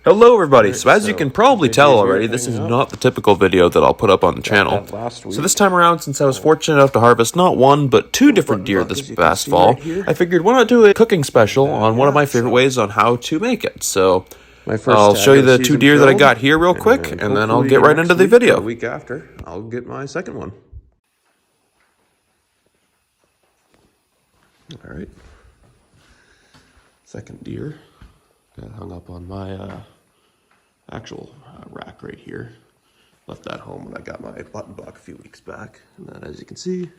Hello everybody, so as you can probably tell already, this is not the typical video that I'll put up on the channel. So this time around, since I was fortunate enough to harvest not one, but two different deer this past fall, I figured why not do a cooking special on one of my favorite ways on how to make it. So I'll show you the two deer that I got here real quick, and then I'll get right into the video. The week after, I'll get my second one. Alright. Second deer. Got hung up on my actual rack right here. Left that home when I got my button buck a few weeks back. And then as you can see,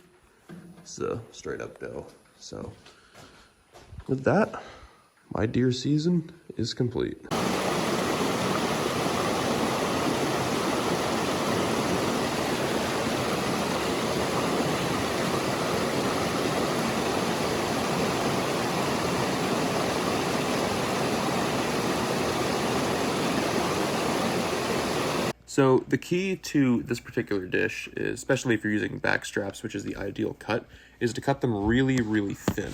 it's a straight up doe. So with that, my deer season is complete. So the key to this particular dish, is, especially if you're using back straps, which is the ideal cut, is to cut them really, really thin.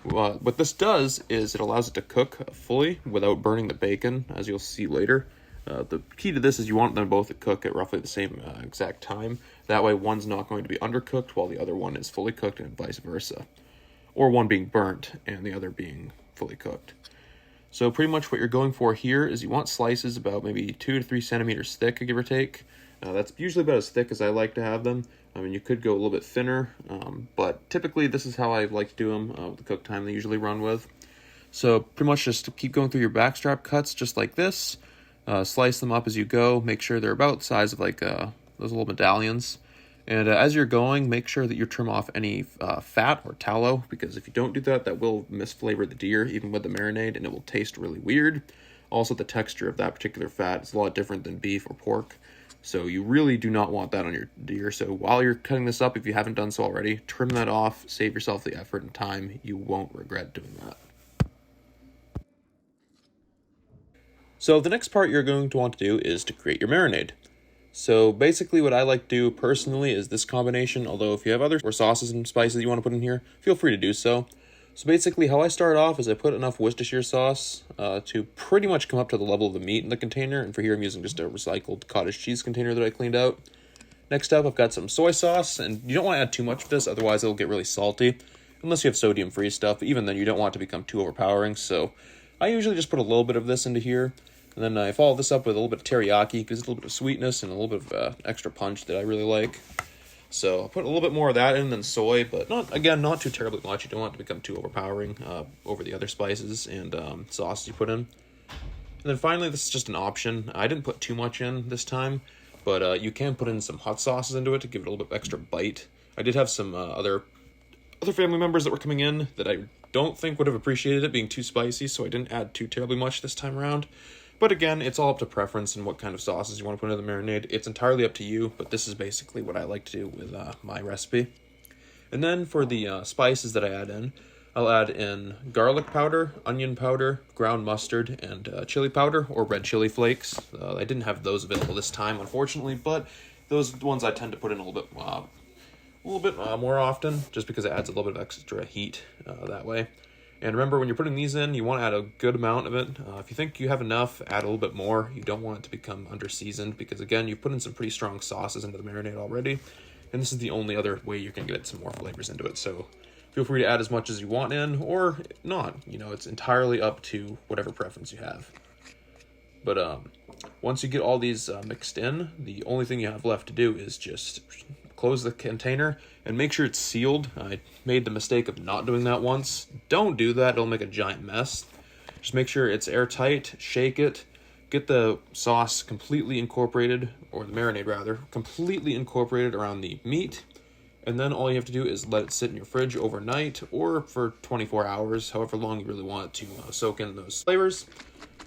What this does is it allows it to cook fully without burning the bacon, as you'll see later. The key to this is you want them both to cook at roughly the same exact time. That way one's not going to be undercooked while the other one is fully cooked, and vice versa. Or one being burnt and the other being fully cooked. So pretty much what you're going for here is you want slices about maybe 2 to 3 centimeters thick, give or take. That's usually about as thick as I like to have them. I mean, you could go a little bit thinner, but typically this is how I like to do them with the cook time they usually run with. So pretty much just keep going through your backstrap cuts just like this. Slice them up as you go. Make sure they're about the size of like those little medallions. And as you're going, make sure that you trim off any fat or tallow, because if you don't do that, that will misflavor the deer, even with the marinade, and it will taste really weird. Also, the texture of that particular fat is a lot different than beef or pork, so you really do not want that on your deer. So while you're cutting this up, if you haven't done so already, trim that off, save yourself the effort and time. You won't regret doing that. So the next part you're going to want to do is to create your marinade. So basically what I like to do personally is this combination, although if you have other sauces and spices you want to put in here, feel free to do so. So basically how I start off is I put enough Worcestershire sauce to pretty much come up to the level of the meat in the container, and for here I'm using just a recycled cottage cheese container that I cleaned out. Next up I've got some soy sauce, and you don't want to add too much of this, otherwise it'll get really salty, unless you have sodium-free stuff. Even then you don't want it to become too overpowering, so I usually just put a little bit of this into here. And then I follow this up with a little bit of teriyaki, because it's a little bit of sweetness and a little bit of extra punch that I really like. So I'll put a little bit more of that in than soy, but not too terribly much. You don't want it to become too overpowering over the other spices and sauces you put in. And then finally, this is just an option. I didn't put too much in this time, but you can put in some hot sauces into it to give it a little bit extra bite. I did have some other family members that were coming in that I don't think would have appreciated it being too spicy, so I didn't add too terribly much this time around. But again, it's all up to preference and what kind of sauces you want to put in the marinade. It's entirely up to you, but this is basically what I like to do with my recipe. And then for the spices that I add in, I'll add in garlic powder, onion powder, ground mustard, and chili powder, or red chili flakes. I didn't have those available this time, unfortunately, but those are the ones I tend to put in a little bit more often, just because it adds a little bit of extra heat that way. And remember, when you're putting these in, you want to add a good amount of it. If you think you have enough, add a little bit more. You don't want it to become under-seasoned, because again, you've put in some pretty strong sauces into the marinade already, and this is the only other way you can get some more flavors into it. So feel free to add as much as you want in, or not. You know, it's entirely up to whatever preference you have. But once you get all these mixed in, the only thing you have left to do is just close the container and make sure it's sealed. I made the mistake of not doing that once. Don't do that, it'll make a giant mess. Just make sure it's airtight, shake it, get the sauce completely incorporated, or the marinade rather, completely incorporated around the meat. And then all you have to do is let it sit in your fridge overnight, or for 24 hours, however long you really want it to soak in those flavors.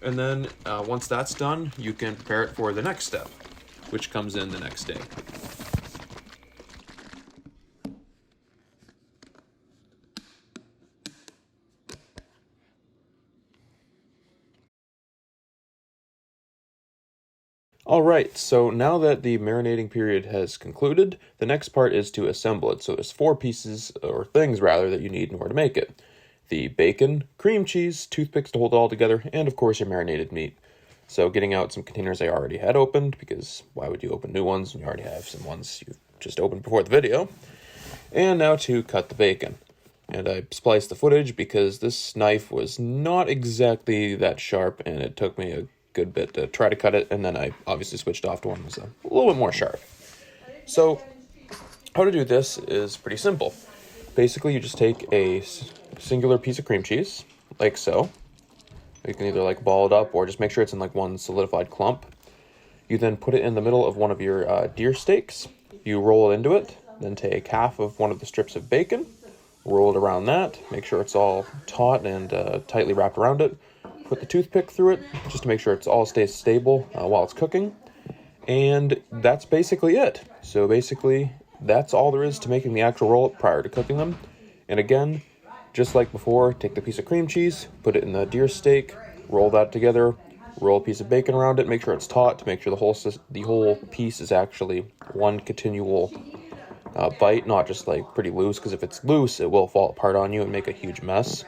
And then once that's done, you can prepare it for the next step, which comes in the next day. Alright, so now that the marinating period has concluded, the next part is to assemble it. So there's 4 pieces, or things rather, that you need in order to make it. The bacon, cream cheese, toothpicks to hold it all together, and of course your marinated meat. So getting out some containers I already had opened, because why would you open new ones when you already have some ones you just opened before the video. And now to cut the bacon. And I spliced the footage because this knife was not exactly that sharp, and it took me a good bit to try to cut it, and then I obviously switched off to one that was a little bit more sharp. So how to do this is pretty simple. Basically, you just take a singular piece of cream cheese, like so. You can either like ball it up or just make sure it's in like one solidified clump. You then put it in the middle of one of your deer steaks. You roll it into it, then take half of one of the strips of bacon, roll it around that, make sure it's all taut and tightly wrapped around it. Put the toothpick through it just to make sure it's all stays stable while it's cooking. And that's basically it. So basically, that's all there is to making the actual roll-up prior to cooking them. And again, just like before, take the piece of cream cheese, put it in the deer steak, roll that together, roll a piece of bacon around it, make sure it's taut to make sure the whole piece is actually one continual bite, not just like pretty loose, because if it's loose, it will fall apart on you and make a huge mess.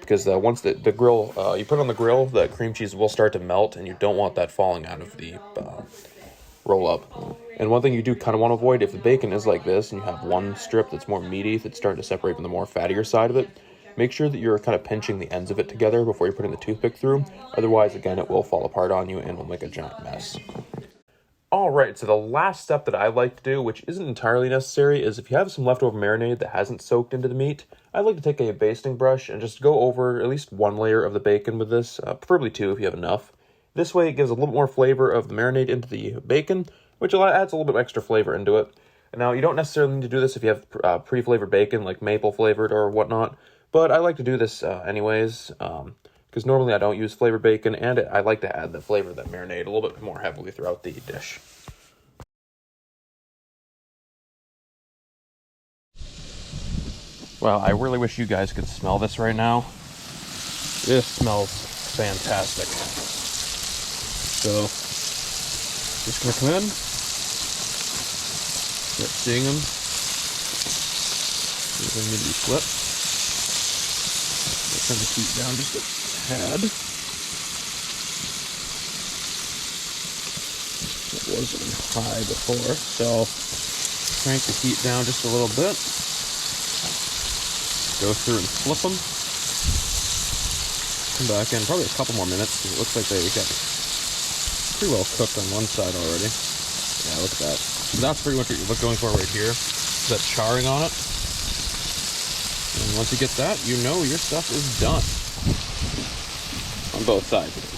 Because once the grill, you put it on the grill, the cream cheese will start to melt, and you don't want that falling out of the roll up. And one thing you do kind of want to avoid, if the bacon is like this and you have one strip that's more meaty, that's starting to separate from the more fattier side of it, make sure that you're kind of pinching the ends of it together before you're putting the toothpick through. Otherwise, again, it will fall apart on you and will make a giant mess. Alright, so the last step that I like to do, which isn't entirely necessary, is if you have some leftover marinade that hasn't soaked into the meat, I like to take a basting brush and just go over at least one layer of the bacon with this, preferably two if you have enough. This way it gives a little more flavor of the marinade into the bacon, which adds a little bit extra flavor into it. And now, you don't necessarily need to do this if you have pre-flavored bacon, like maple flavored or whatnot, but I like to do this anyways, because normally I don't use flavored bacon, and I like to add the flavor of that marinade a little bit more heavily throughout the dish. Well, I really wish you guys could smell this right now. This smells fantastic. So, just gonna come in, start seeing them. These are going to be flipped. Turn the heat down just a tad. It wasn't high before, so crank the heat down just a little bit. Go through and flip them. Come back in probably a couple more minutes because it looks like they got pretty well cooked on one side already. Yeah, look at that. So that's pretty much what you're going for right here. That charring on it. And once you get that, you know your stuff is done. On both sides.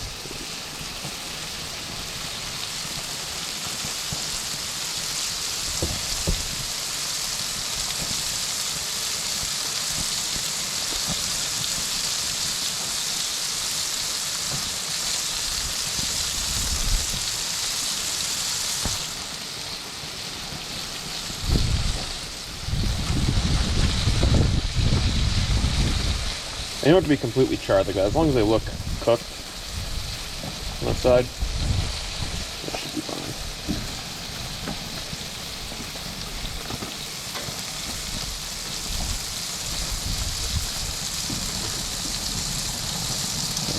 You don't have to be completely charred like that. As long as they look cooked on that side, that should be fine.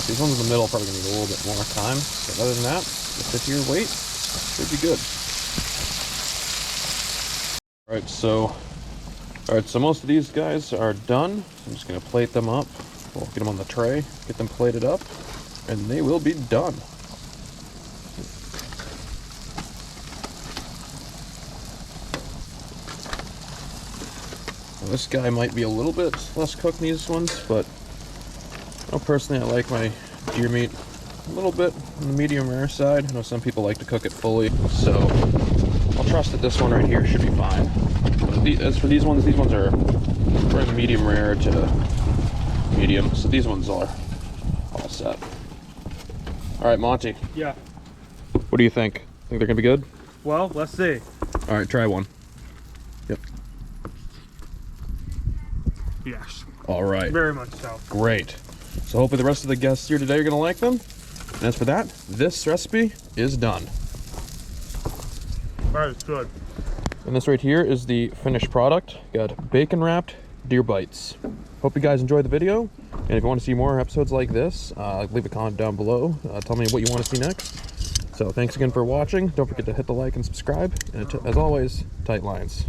These ones in the middle are probably going to need a little bit more time. But other than that, just sit here and wait. Should be good. Alright, so most of these guys are done. I'm just going to plate them up. We'll get them on the tray, get them plated up, and they will be done. Now, this guy might be a little bit less cooked than these ones, but personally I like my deer meat a little bit on the medium rare side. I know some people like to cook it fully, so I'll trust that this one right here should be fine. As for these ones are from medium rare to medium, so these ones are all set. All right, Monty. Yeah. What do you think? Think they're gonna be good? Well, let's see. All right, try one. Yep. Yes. All right. Very much so. Great. So hopefully the rest of the guests here today are gonna like them. And as for that, this recipe is done. All right, it's good. And this right here is the finished product. Got bacon wrapped deer bites. Hope you guys enjoyed the video, and if you want to see more episodes like this, leave a comment down below. Tell me what you want to see next. So thanks again for watching. Don't forget to hit the like and subscribe, and as always, tight lines.